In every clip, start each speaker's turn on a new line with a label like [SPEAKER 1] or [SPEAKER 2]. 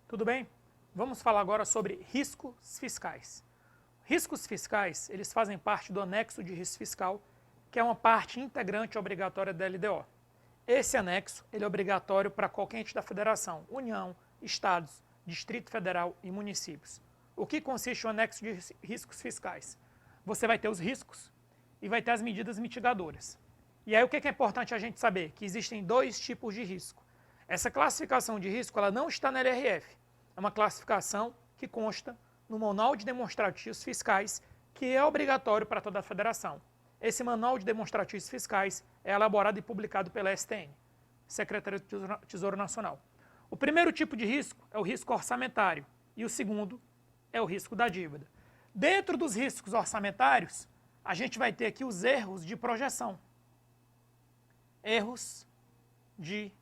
[SPEAKER 1] Tudo bem? Vamos falar agora sobre riscos fiscais. Riscos fiscais, eles fazem parte do anexo de risco fiscal, que é uma parte integrante obrigatória da LDO. Esse anexo ele é obrigatório para qualquer ente da federação, União, Estados, Distrito Federal e municípios. O que consiste o anexo de riscos fiscais? Você vai ter os riscos e vai ter as medidas mitigadoras. E aí o que é importante a gente saber? Que existem dois tipos de risco. Essa classificação de risco ela não está na LRF. É uma classificação que consta no Manual de Demonstrativos Fiscais, que é obrigatório para toda a federação. Esse Manual de Demonstrativos Fiscais é elaborado e publicado pela STN, Secretaria do Tesouro Nacional. O primeiro tipo de risco é o risco orçamentário e o segundo é o risco da dívida. Dentro dos riscos orçamentários, a gente vai ter aqui os erros de projeção. Erros de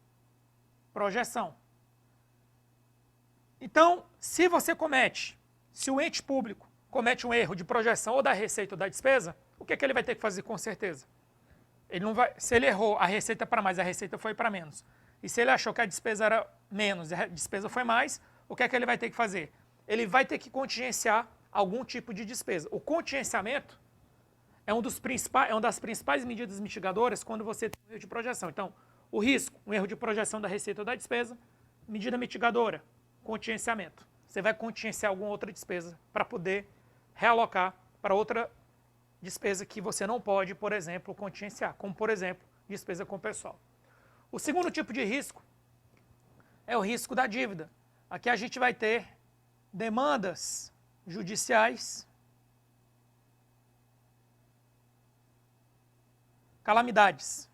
[SPEAKER 1] projeção. Então, se o ente público comete um erro de projeção ou da receita ou da despesa, o que é que ele vai ter que fazer com certeza? Ele não vai, se ele errou a receita para mais, a receita foi para menos. E se ele achou que a despesa era menos e a despesa foi mais, o que é que ele vai ter que fazer? Ele vai ter que contingenciar algum tipo de despesa. O contingenciamento é uma das principais medidas mitigadoras quando você tem um erro de projeção. Então, o risco, um erro de projeção da receita ou da despesa, medida mitigadora, contingenciamento. Você vai contingenciar alguma outra despesa para poder realocar para outra despesa que você não pode, por exemplo, contingenciar, como, por exemplo, despesa com o pessoal. O segundo tipo de risco é o risco da dívida. Aqui a gente vai ter demandas judiciais, calamidades.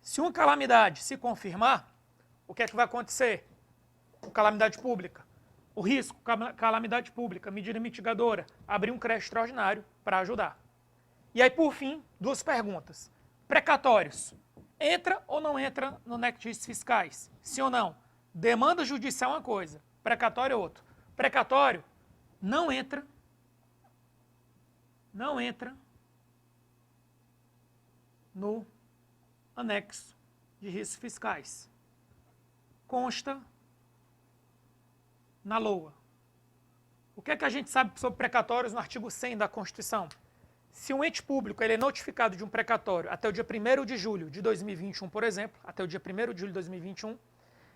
[SPEAKER 1] Se uma calamidade se confirmar, o que é que vai acontecer? Calamidade pública. O risco, calamidade pública, medida mitigadora, abrir um crédito extraordinário para ajudar. E aí, por fim, duas perguntas. Precatórios. Entra ou não entra no anexo de riscos fiscais? Sim ou não? Demanda judicial é uma coisa, precatório é outra. Precatório não entra no anexo de riscos fiscais. Consta na LOA. O que é que a gente sabe sobre precatórios no artigo 100 da Constituição? Se um ente público ele é notificado de um precatório até o dia 1º de julho de 2021, por exemplo, até o dia 1º de julho de 2021,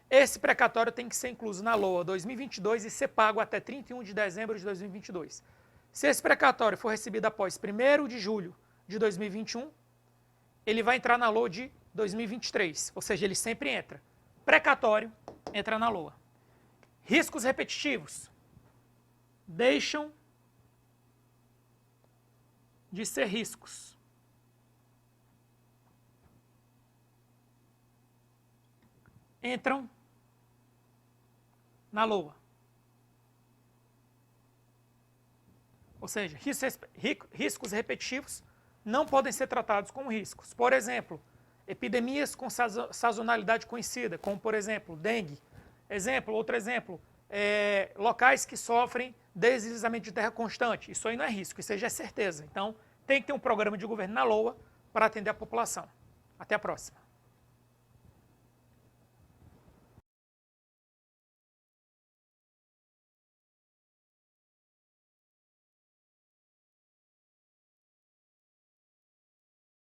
[SPEAKER 1] esse precatório tem que ser incluso na LOA 2022 e ser pago até 31 de dezembro de 2022. Se esse precatório for recebido após 1º de julho de 2021, ele vai entrar na LOA de 2023, ou seja, ele sempre entra. Precatório entra na LOA. Riscos repetitivos deixam de ser riscos. Entram na LOA. Ou seja, riscos repetitivos não podem ser tratados como riscos. Por exemplo, epidemias com sazonalidade conhecida, como, por exemplo, dengue. Outro exemplo, locais que sofrem deslizamento de terra constante. Isso aí não é risco, isso aí já é certeza. Então, tem que ter um programa de governo na LOA para atender a população. Até a próxima.